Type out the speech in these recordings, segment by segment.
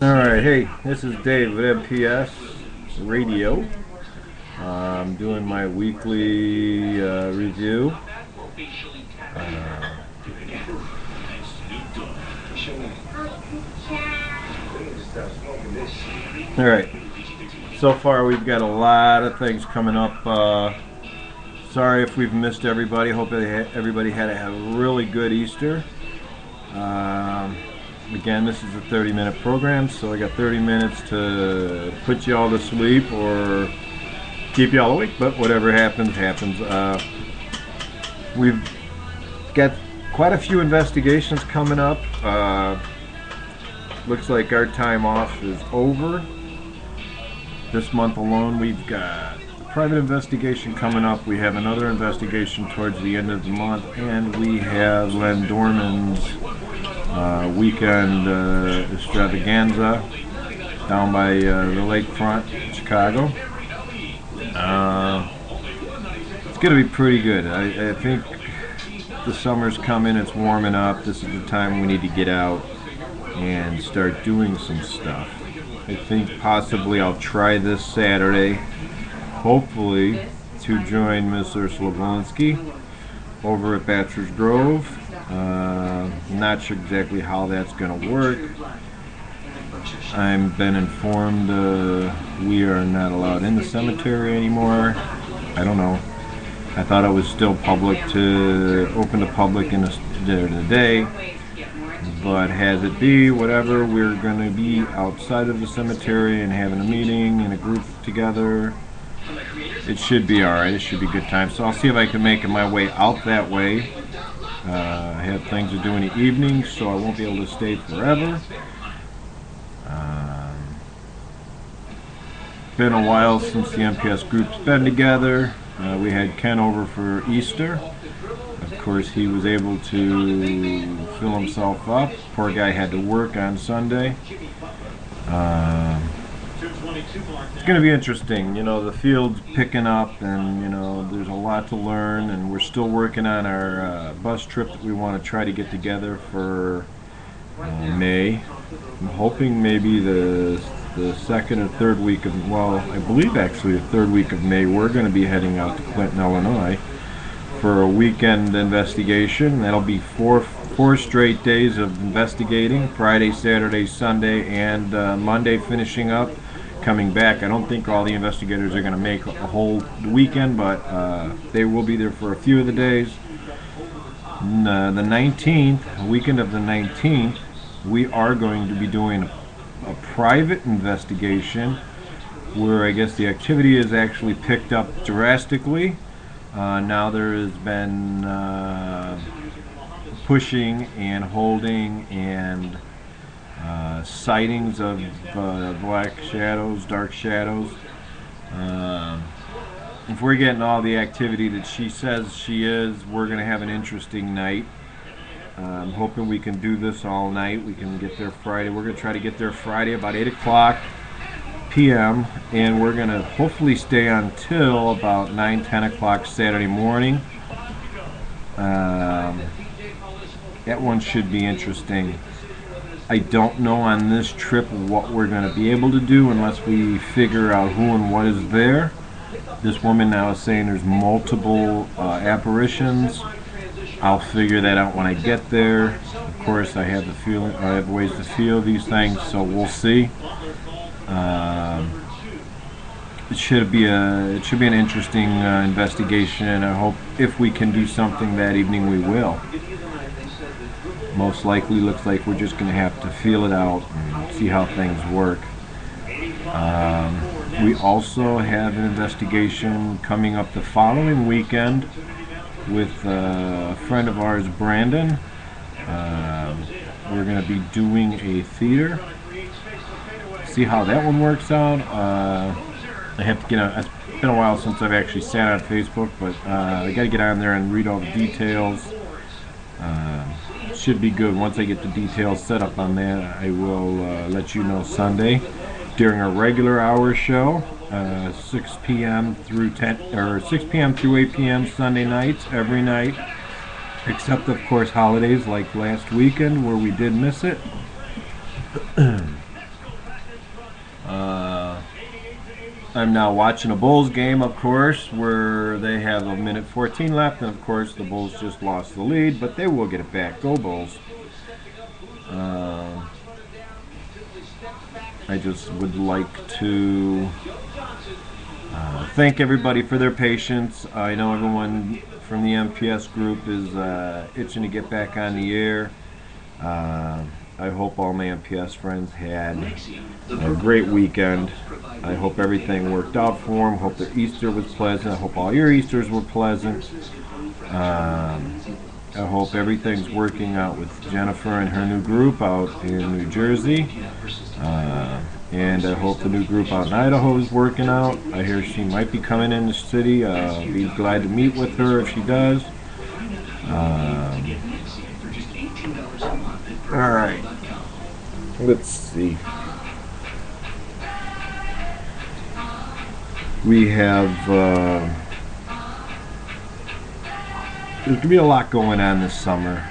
Alright, hey, this is Dave with MPS Radio. I'm doing my weekly review. Alright, so far we've got a lot of things coming up. Sorry if we've missed everybody. Hope everybody had a really good Easter. Again, this is a 30-minute program, so I got 30 minutes to put you all to sleep or keep you all awake, but whatever happens, happens. We've got quite a few investigations coming up. Looks like our time off is over. This month alone, we've got a private investigation coming up. We have another investigation towards the end of the month, and we have Len Dorman's weekend extravaganza down by the lakefront in Chicago. It's going to be pretty good. I think the summer's coming, it's warming up. This is the time we need to get out and start doing some stuff. I think possibly I'll try this Saturday, hopefully, to join Miss Ursula Walensky over at Bachelor's Grove. Not sure exactly how that's going to work. I've been informed we are not allowed in the cemetery anymore. I don't know. I thought it was still public to open to public in the day, but has it be, whatever, we're going to be outside of the cemetery and having a meeting and a group together. It should be alright. It should be a good time. So I'll see if I can make my way out that way. I have things to do in the evening, so I won't be able to stay forever. Been a while since the MPS group's been together. We had Ken over for Easter. Of course, he was able to fill himself up. Poor guy had to work on Sunday. It's going to be interesting. You know, the field's picking up, and, you know, there's a lot to learn, and we're still working on our bus trip that we want to try to get together for May. I'm hoping maybe the second or third week of, well, I believe actually the third week of May, we're going to be heading out to Clinton, Illinois for a weekend investigation. That'll be four straight days of investigating, Friday, Saturday, Sunday, and Monday finishing up, coming back. I don't think all the investigators are going to make a whole weekend, but they will be there for a few of the days. The 19th, weekend of the 19th, we are going to be doing a private investigation where I guess the activity is actually picked up drastically. Now there has been pushing and holding and sightings of black shadows, dark shadows. If we're getting all the activity that she says she is, we're going to have an interesting night. I'm hoping we can do this all night. We can get there Friday. We're going to try to get there Friday about 8 o'clock p.m. and we're going to hopefully stay until about 9-10 o'clock Saturday morning. That one should be interesting. I don't know on this trip what we're going to be able to do unless we figure out who and what is there. This woman now is saying there's multiple apparitions. I'll figure that out when I get there. Of course, I have the feeling, I have ways to feel these things, so we'll see. It should be an interesting investigation. I hope if we can do something that evening, we will. Most likely, looks like we're just going to have to feel it out and see how things work. We also have an investigation coming up the following weekend with a friend of ours, Brandon. We're going to be doing a theater. See how that one works out. I have to get on. It's been a while since I've actually sat on Facebook, but I got to get on there and read all the details. Should be good. Once I get the details set up on that, I will let you know Sunday during a regular hour show. 6 p.m. through 6 p.m. through 8 p.m. Sunday nights, every night, except of course holidays like last weekend where we did miss it. I'm now watching a Bulls game, of course, where they have a minute 14 left, and of course the Bulls just lost the lead, but they will get it back. Go Bulls. I just would like to thank everybody for their patience. I know everyone from the MPS group is itching to get back on the air. I hope all my MPS friends had a great weekend. I hope everything worked out for them. Hope their Easter was pleasant. I hope all your Easters were pleasant. I hope everything's working out with Jennifer and her new group out in New Jersey. And I hope the new group out in Idaho is working out. I hear she might be coming in the city. I'll be glad to meet with her if she does. Alright, let's see. We have, there's going to be a lot going on this summer.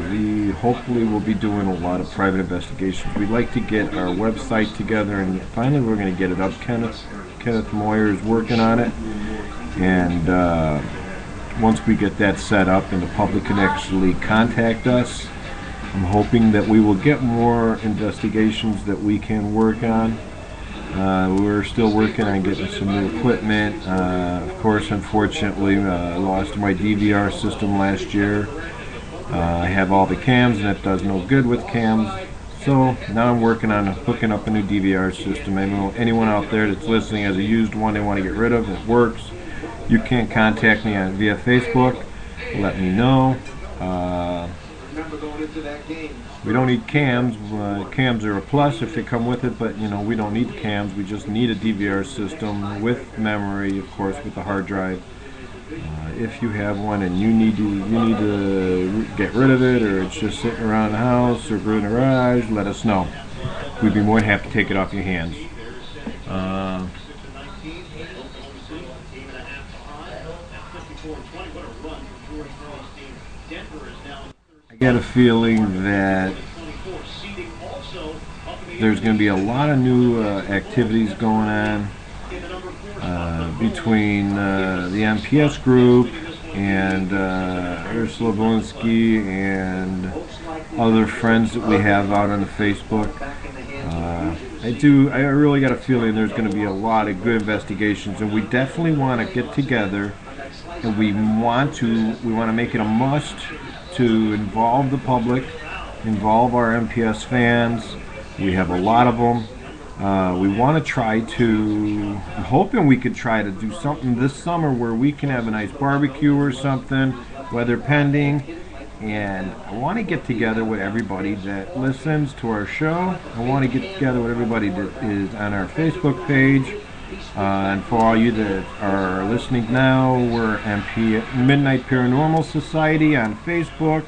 We hopefully will be doing a lot of private investigations. We'd like to get our website together, and finally we're going to get it up. Kenneth Moyer is working on it, and once we get that set up and the public can actually contact us, I'm hoping that we will get more investigations that we can work on. We're still working on getting some new equipment. Of course, unfortunately, I lost my DVR system last year. I have all the cams, and it does no good with cams. So now I'm working on hooking up a new DVR system. Anyone out there that's listening has a used one they want to get rid of, it works. You can contact me via Facebook. Let me know. We don't need cams. Cams are a plus if they come with it, but we don't need cams. We just need a DVR system with memory, of course, with the hard drive. If you have one and you need to get rid of it, or it's just sitting around the house or in the garage, let us know. We'd be more than happy to take it off your hands. I got a feeling that there's going to be a lot of new activities going on between the MPS group and Ursula Bolinski and other friends that we have out on the Facebook. I really got a feeling there's going to be a lot of good investigations, and we definitely want to get together, and we want to make it a must to involve the public, involve our MPS fans. We have a lot of them. We want to try to, I'm hoping we could try to do something this summer where we can have a nice barbecue or something, weather pending. And I want to get together with everybody that listens to our show. I want to get together with everybody that is on our Facebook page. And for all you that are listening now, we're Midnight Paranormal Society on Facebook,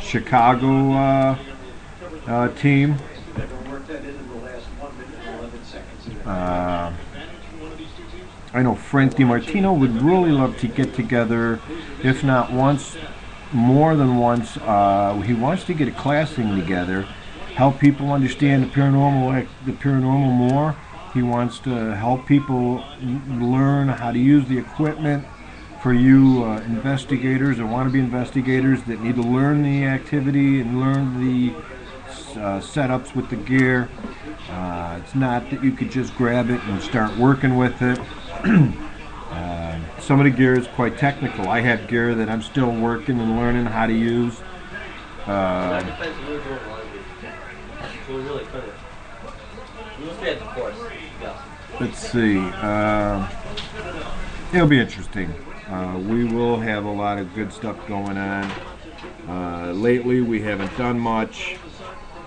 Chicago team. I know Frank DiMartino would really love to get together, if not once, more than once. He wants to get a class thing together, help people understand the paranormal more. He wants to help people learn how to use the equipment. For you investigators or wannabe investigators that need to learn the activity and learn the setups with the gear. It's not that you could just grab it and start working with it. Some of the gear is quite technical. I have gear that I'm still working and learning how to use. Let's see. It'll be interesting. We will have a lot of good stuff going on. Lately, we haven't done much.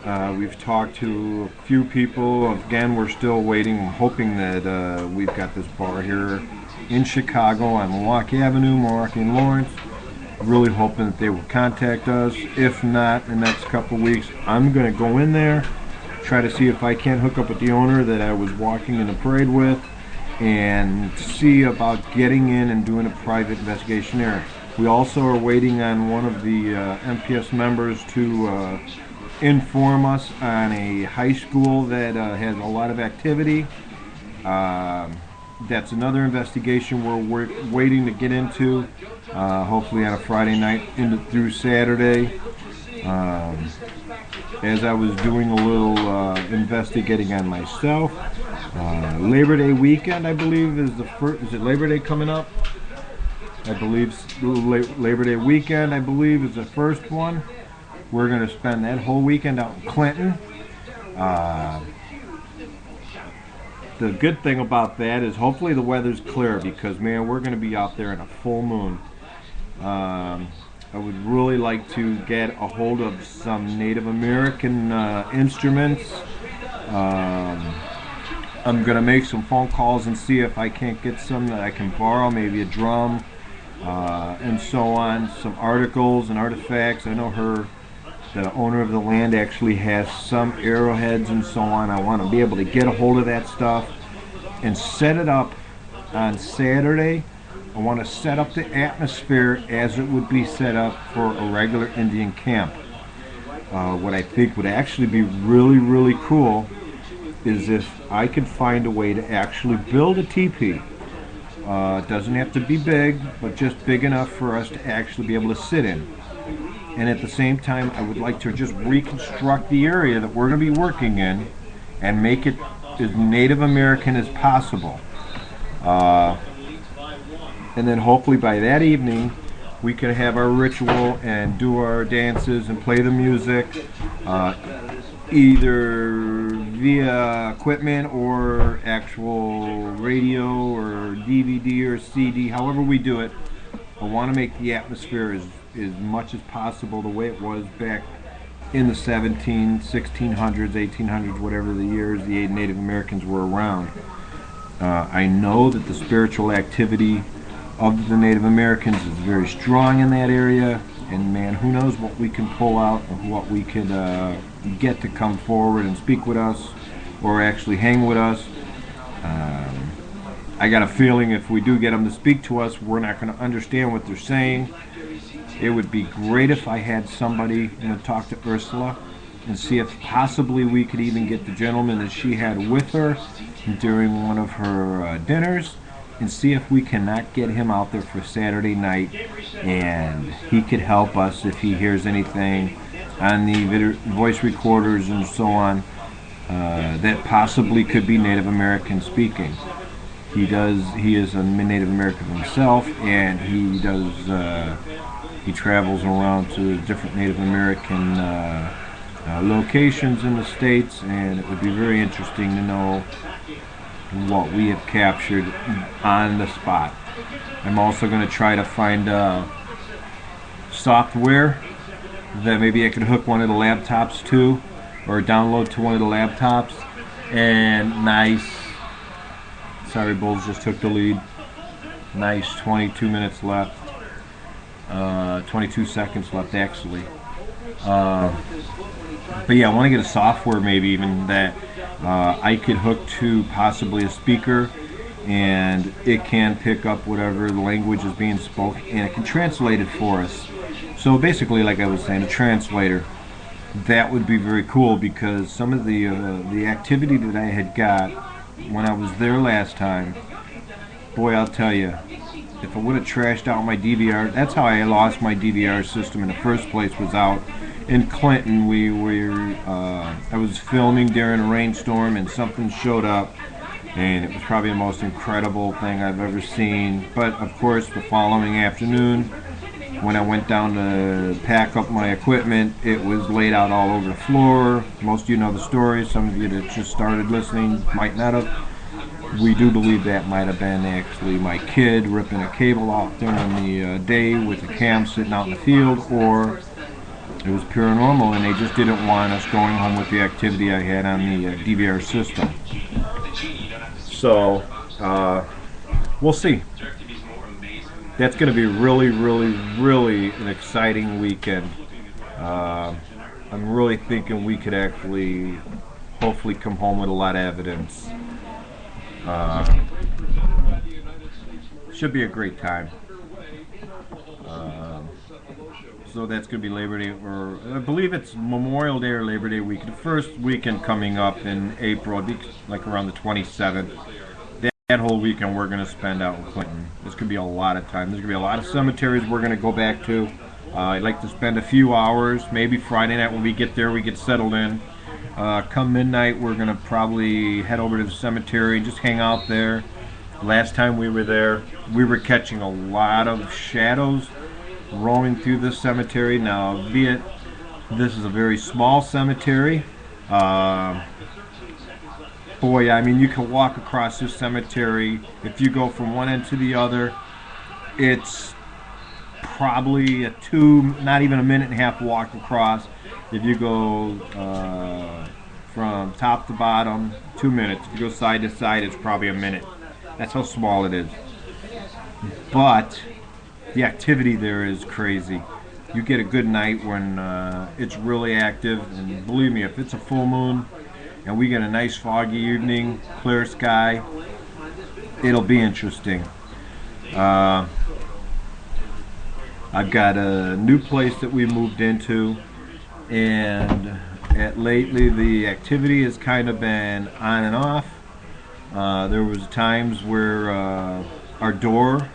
We've talked to a few people. Again, we're still waiting. I'm hoping that we've got this bar here in Chicago on Milwaukee Avenue, Milwaukee and Lawrence. Really hoping that they will contact us. If not, in the next couple of weeks, I'm going to go in there, try to see if I can't hook up with the owner that I was walking in the parade with, and see about getting in and doing a private investigation there. We also are waiting on one of the MPS members to inform us on a high school that has a lot of activity. that's another investigation we're waiting to get into, hopefully on a Friday night through Saturday. As I was doing a little investigating on myself, Labor Day weekend, I believe, is the first. Is it Labor Day coming up? I believe Labor Day weekend, I believe, is the first one. We're going to spend that whole weekend out in Clinton. The good thing about that is hopefully the weather's clear, because, man, we're going to be out there in a full moon. I would really like to get a hold of some Native American instruments. I'm going to make some phone calls and see if I can't get some that I can borrow, maybe a drum, and so on, some articles and artifacts. I know the owner of the land actually has some arrowheads and so on. I want to be able to get a hold of that stuff and set it up on Saturday. I want to set up the atmosphere as it would be set up for a regular Indian camp. What I think would actually be really, really cool is if I could find a way to actually build a teepee. It doesn't have to be big, but just big enough for us to actually be able to sit in. And at the same time, I would like to just reconstruct the area that we're going to be working in and make it as Native American as possible. And then hopefully by that evening, we can have our ritual and do our dances and play the music, either via equipment or actual radio or DVD or CD, however we do it. I want to make the atmosphere as much as possible the way it was back in the 1600s, 1800s, whatever the years the Native Americans were around. I know that the spiritual activity of the Native Americans is very strong in that area, and man, who knows what we can pull out and what we could get to come forward and speak with us or actually hang with us. I got a feeling if we do get them to speak to us, we're not going to understand what they're saying. It would be great if I had somebody talk to Ursula and see if possibly we could even get the gentleman that she had with her during one of her dinners, and see if we cannot get him out there for Saturday night, and he could help us if he hears anything on the voice recorders and so on that possibly could be Native American speaking. He is a Native American himself, and he travels around to different Native American locations in the States, and it would be very interesting to know what we have captured on the spot. I'm also going to try to find software that maybe I could hook one of the laptops to, or download to one of the laptops. And nice, sorry, Bulls just took the lead. Nice, 22 minutes left. 22 seconds left actually. But yeah, I want to get a software maybe even that I could hook to possibly a speaker, and it can pick up whatever the language is being spoken, and it can translate it for us. So basically, like I was saying, a translator. That would be very cool, because some of the activity that I had got when I was there last time, boy, I'll tell you, if I would have trashed out my DVR, that's how I lost my DVR system in the first place, was out in Clinton. I was filming during a rainstorm, and something showed up, and it was probably the most incredible thing I've ever seen. But of course, the following afternoon, when I went down to pack up my equipment, it was laid out all over the floor. Most of you know the story. Some of you that just started listening might not have. We do believe that might have been actually my kid ripping a cable off during the day with the cam sitting out in the field, or it was paranormal and they just didn't want us going home with the activity I had on the DVR system. So, we'll see. That's going to be really, really, really an exciting weekend. I'm really thinking we could actually, hopefully, come home with a lot of evidence. Should be a great time. So that's going to be Labor Day, or I believe it's Memorial Day or Labor Day week. The first weekend coming up in April, like around the 27th. that whole weekend we're going to spend out in Clinton. This could be a lot of time. There's going to be a lot of cemeteries we're going to go back to. I'd like to spend a few hours, maybe Friday night when we get there, we get settled in. Come midnight, we're going to probably head over to the cemetery and just hang out there. Last time we were there, we were catching a lot of shadows roaming through this cemetery. Now, this is a very small cemetery. Boy, I mean, you can walk across this cemetery. If you go from one end to the other, it's probably not even a minute and a half walk across. If you go from top to bottom, 2 minutes. If you go side to side, it's probably a minute. That's how small it is. But the activity there is crazy. You get a good night when it's really active, and believe me, if it's a full moon and we get a nice foggy evening, clear sky, it'll be interesting. I've got a new place that we moved into, and lately the activity has kind of been on and off. There was times where our door,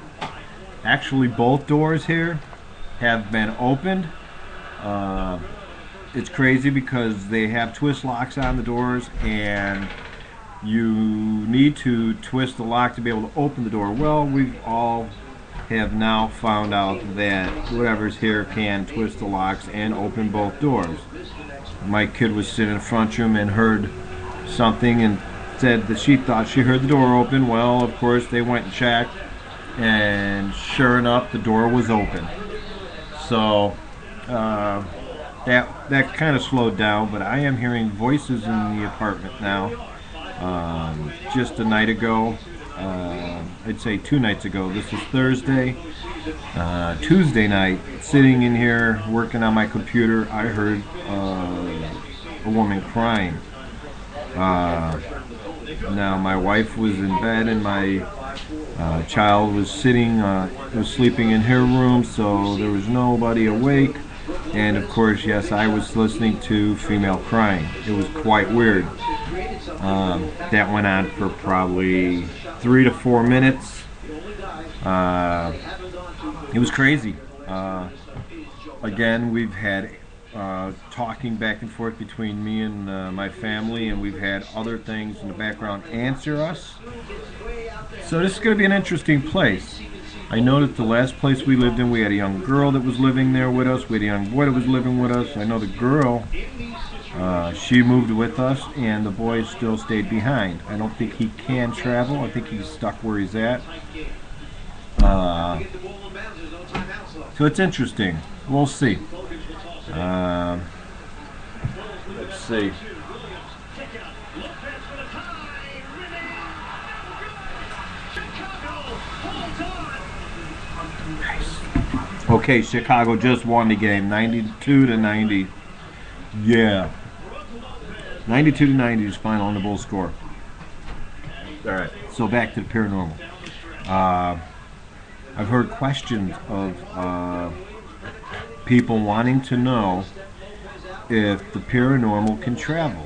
actually both doors here, have been opened. It's crazy because they have twist locks on the doors, and you need to twist the lock to be able to open the door. Well, we all have now found out that whoever's here can twist the locks and open both doors. My kid was sitting in the front room and heard something and said that she thought she heard the door open. Well, of course, they went and checked, and sure enough, the door was open. So that kind of slowed down, but I am hearing voices in the apartment now. Just a night ago, I'd say 2 nights ago, this is Thursday, Tuesday night, sitting in here working on my computer, I heard a woman crying. Now my wife was in bed and my child was sleeping in her room, so there was nobody awake. And of course, yes, I was listening to female crying. It was quite weird. That went on for probably 3 to 4 minutes. It was crazy. Again, we've had talking back and forth between me and my family, and we've had other things in the background answer us. So this is going to be an interesting place. I know that the last place we lived in, we had a young girl that was living there with us. We had a young boy that was living with us. I know the girl, she moved with us, and the boy still stayed behind. I don't think he can travel. I think he's stuck where he's at. So it's interesting. We'll see. Let's see. Okay, Chicago just won the game, 92-90. Yeah, 92-90 is final on the Bulls score. All right. So back to the paranormal. I've heard questions of people wanting to know if the paranormal can travel.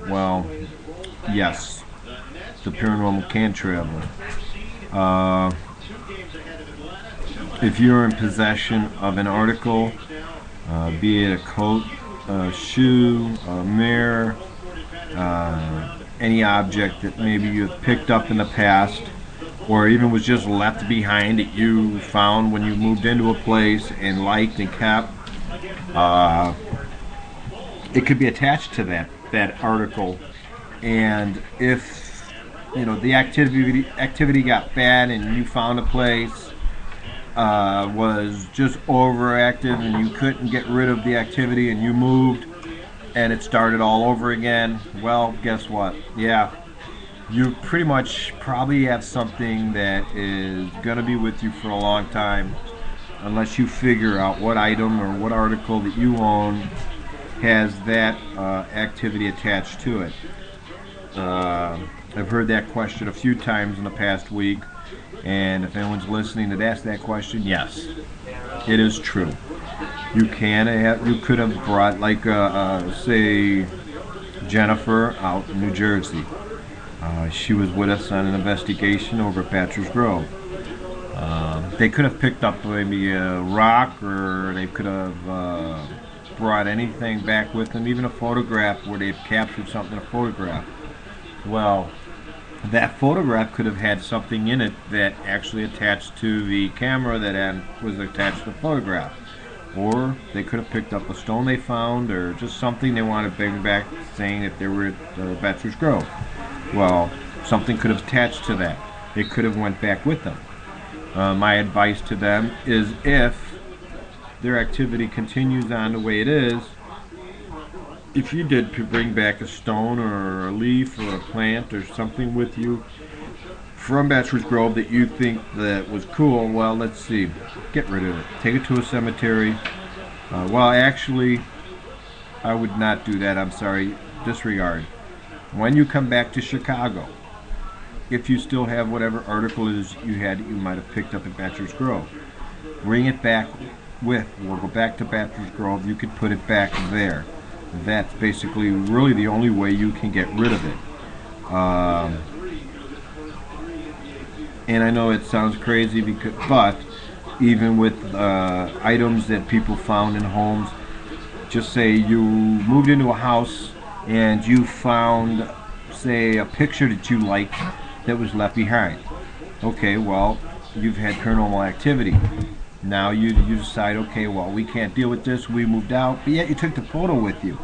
Well, yes, the paranormal can travel. If you're in possession of an article, be it a coat, a shoe, a mirror, any object that maybe you've picked up in the past, or even was just left behind that you found when you moved into a place and liked and kept, it could be attached to that article. And if the activity got bad and you found a place was just overactive and you couldn't get rid of the activity and you moved and it started all over again, well, guess what? Yeah, you pretty much probably have something that is going to be with you for a long time, unless you figure out what item or what article that you own has that activity attached to it. I've heard that question a few times in the past week. And if anyone's listening that asked that question, yes, it is true. You could have brought, like, say, Jennifer out in New Jersey. She was with us on an investigation over at Bachelor's Grove. They could have picked up maybe a rock, or they could have brought anything back with them, even a photograph where they've captured something in a photograph. Well, that photograph could have had something in it that actually attached to the camera that was attached to the photograph. Or they could have picked up a stone they found, or just something they wanted to bring back saying that they were at Bachelor's Grove. Well, something could have attached to that. It could have went back with them. My advice to them is, if their activity continues on the way it is, if you did bring back a stone or a leaf or a plant or something with you from Bachelor's Grove that you think that was cool, well, let's see, get rid of it. Take it to a cemetery. Well, actually, I would not do that. I'm sorry. Disregard. When you come back to Chicago, if you still have whatever article it is you might have picked up at Bachelor's Grove, bring it back with. We'll go back to Bachelor's Grove. You could put it back there. That's basically really the only way you can get rid of it. And I know it sounds crazy, but even with items that people found in homes, just say you moved into a house and you found, say, a picture that you liked that was left behind. Okay, well, you've had paranormal activity. Now you decide, okay, well, we can't deal with this, we moved out, but yet you took the photo with you.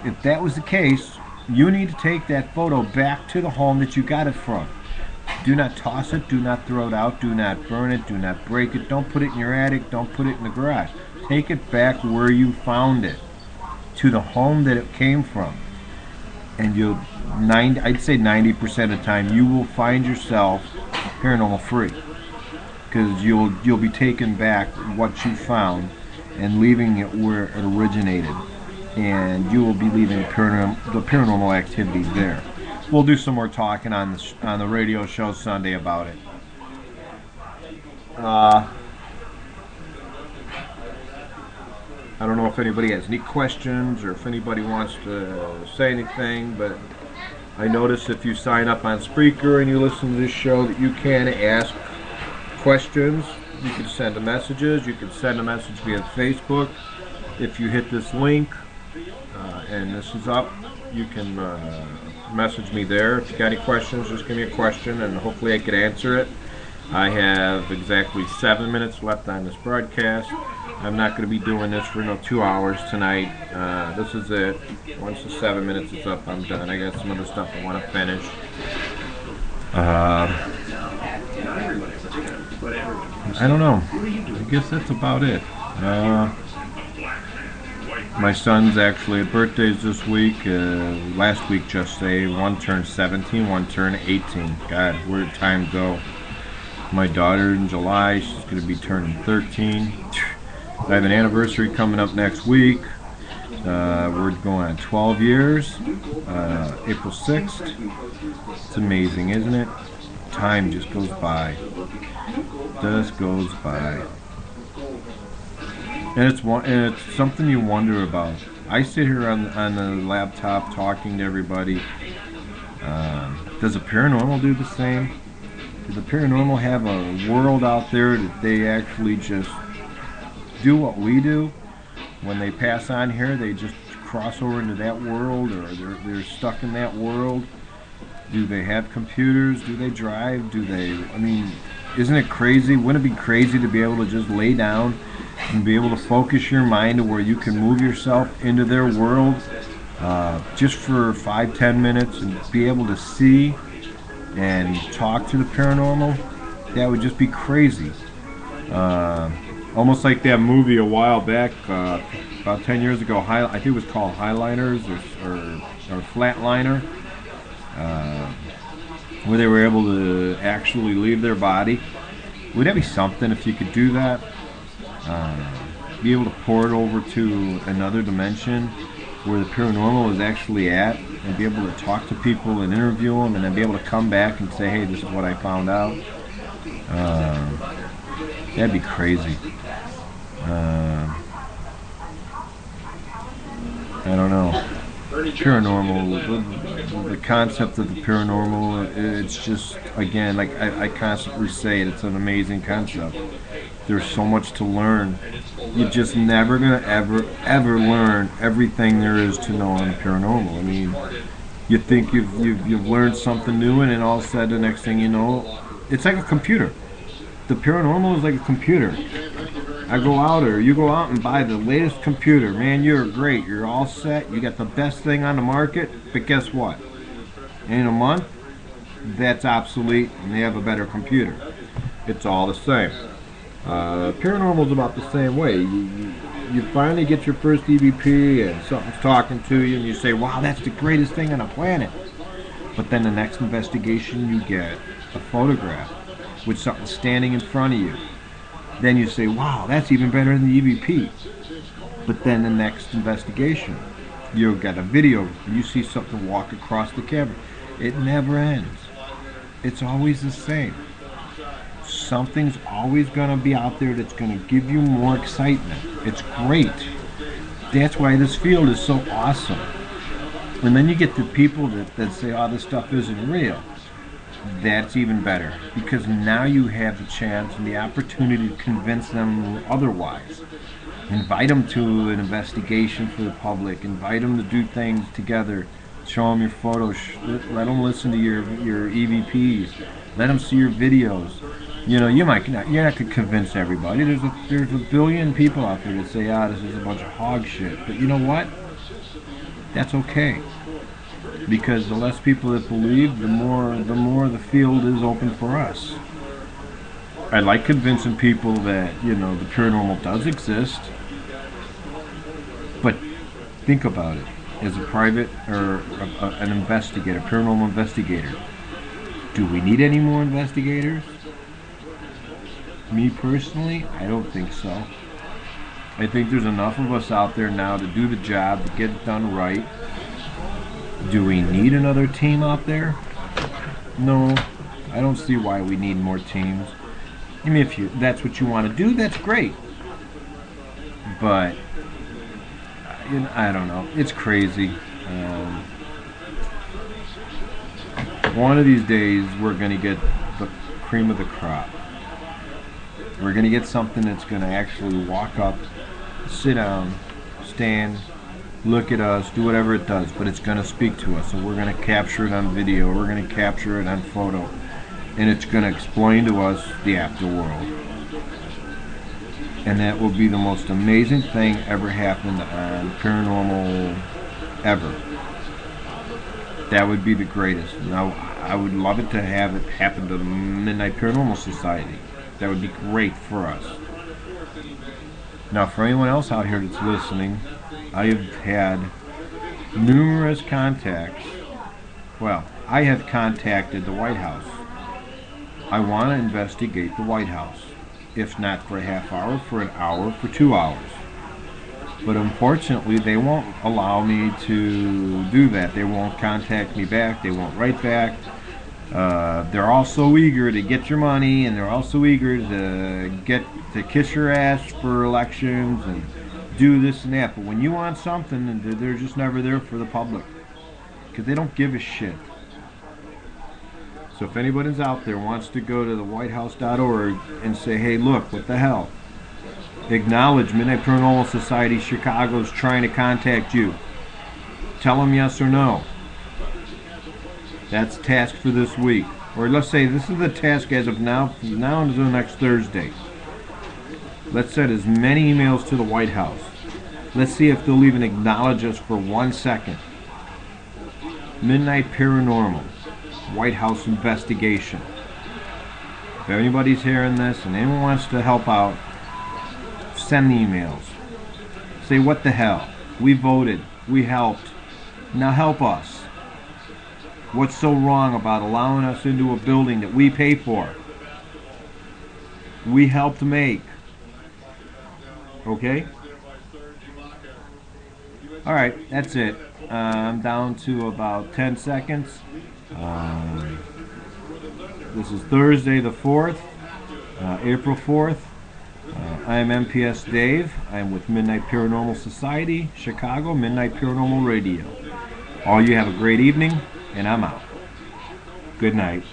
If that was the case, you need to take that photo back to the home that you got it from. Do not toss it, do not throw it out, do not burn it, do not break it, don't put it in your attic, don't put it in the garage. Take it back where you found it, to the home that it came from. And I'd say 90% of the time, you will find yourself paranormal free. Because you'll be taking back what you found and leaving it where it originated, and you will be leaving the paranormal activity there. We'll do some more talking on the radio show Sunday about it. I don't know if anybody has any questions or if anybody wants to say anything, but I notice if you sign up on Spreaker and you listen to this show that you can ask questions. You can send messages. You can send a message via Facebook. If you hit this link and this is up, you can message me there. If you got any questions, just give me a question and hopefully I can answer it. I have exactly 7 minutes left on this broadcast. I'm not going to be doing this for 2 hours tonight. This is it. Once the 7 minutes is up, I'm done. I got some other stuff I want to finish. I don't know. I guess that's about it. My son's actually birthdays this week. Last week, just say, one turned 17, one turned 18. God, where did time go? My daughter in July, she's going to be turning 13. I have an anniversary coming up next week. We're going on 12 years. April 6th. It's amazing, isn't it? Time just goes by. Just goes by. And it's something you wonder about. I sit here on the laptop talking to everybody. Does the paranormal do the same? Does the paranormal have a world out there that they actually just do what we do? When they pass on here, they just cross over into that world, or they're stuck in that world? Do they have computers? Do they drive? I mean, isn't it crazy? Wouldn't it be crazy to be able to just lay down and be able to focus your mind to where you can move yourself into their world just for 5-10 minutes and be able to see and talk to the paranormal? That would just be crazy. Almost like that movie a while back, about 10 years ago, I think it was called Highliners or Flatliner, where they were able to actually leave their body. Would that be something if you could do that? Be able to port over to another dimension where the paranormal is actually at, and be able to talk to people and interview them, and then be able to come back and say, hey, this is what I found out. That'd be crazy. I don't know. paranormal, the concept of the paranormal, it's just, again, like I constantly say, it's an amazing concept. There's so much to learn. You're just never gonna ever learn everything there is to know on the paranormal. I mean, you think you've learned something new, and then all of a sudden, the next thing you know, it's like a computer. The paranormal is like a computer. I go out, or you go out and buy the latest computer. Man, you're great. You're all set. You got the best thing on the market. But guess what? In a month, that's obsolete, and they have a better computer. It's all the same. Paranormal is about the same way. You finally get your first EVP, and something's talking to you, and you say, wow, that's the greatest thing on the planet. But then the next investigation, you get a photograph with something standing in front of you. Then you say, wow, that's even better than the EVP. But then the next investigation, you got a video, and you see something walk across the camera. It never ends. It's always the same. Something's always going to be out there that's going to give you more excitement. It's great. That's why this field is so awesome. And then you get the people that say, oh, this stuff isn't real. That's even better, because now you have the chance and the opportunity to convince them otherwise. Invite them to an investigation for the public. Invite them to do things together. Show them your photos. Let them listen to your EVPs. Let them see your videos. You know, you're not going to convince everybody. There's a billion people out there that say, ah, this is a bunch of hog shit. But you know what? That's okay. Because the less people that believe, the more the field is open for us. I like convincing people that, you know, the paranormal does exist. But think about it. As a private or an investigator, paranormal investigator, do we need any more investigators? Me personally, I don't think so. I think there's enough of us out there now to do the job, to get it done right. Do we need another team out there? No, I don't see why we need more teams. I mean, if that's what you want to do, that's great. But you know, I don't know. It's crazy. One of these days, we're going to get the cream of the crop. We're going to get something that's going to actually walk up, sit down, stand, look at us, do whatever it does, but it's going to speak to us, and we're going to capture it on video, we're going to capture it on photo, and it's going to explain to us the afterworld. And that will be the most amazing thing ever happened on paranormal ever. That would be the greatest. Now, I would love it to have it happen to the Midnight Paranormal Society. That would be great for us. Now, for anyone else out here that's listening, I have had numerous contacts. Well, I have contacted the White House. I want to investigate the White House. If not for a half hour, for an hour, for 2 hours. But unfortunately, they won't allow me to do that. They won't contact me back. They won't write back. They're all so eager to get your money, and they're also eager to kiss your ass for elections and do this and that. But when you want something, they're just never there for the public, because they don't give a shit. So if anybody's out there wants to go to the whitehouse.org and say, hey, look, what the hell? Acknowledge Midnight Paranormal Society Chicago is trying to contact you. Tell them yes or no. That's the task for this week. Or let's say this is the task as of now until next Thursday. Let's send as many emails to the White House. Let's see if they'll even acknowledge us for 1 second. Midnight Paranormal, White House investigation. If anybody's hearing this and anyone wants to help out, send the emails. Say, what the hell? We voted. We helped. Now help us. What's so wrong about allowing us into a building that we pay for? We helped make. Okay? Alright, that's it. I'm down to about 10 seconds. This is Thursday the 4th, April 4th. I'm MPS Dave. I'm with Midnight Paranormal Society, Chicago, Midnight Paranormal Radio. All you have a great evening, and I'm out. Good night.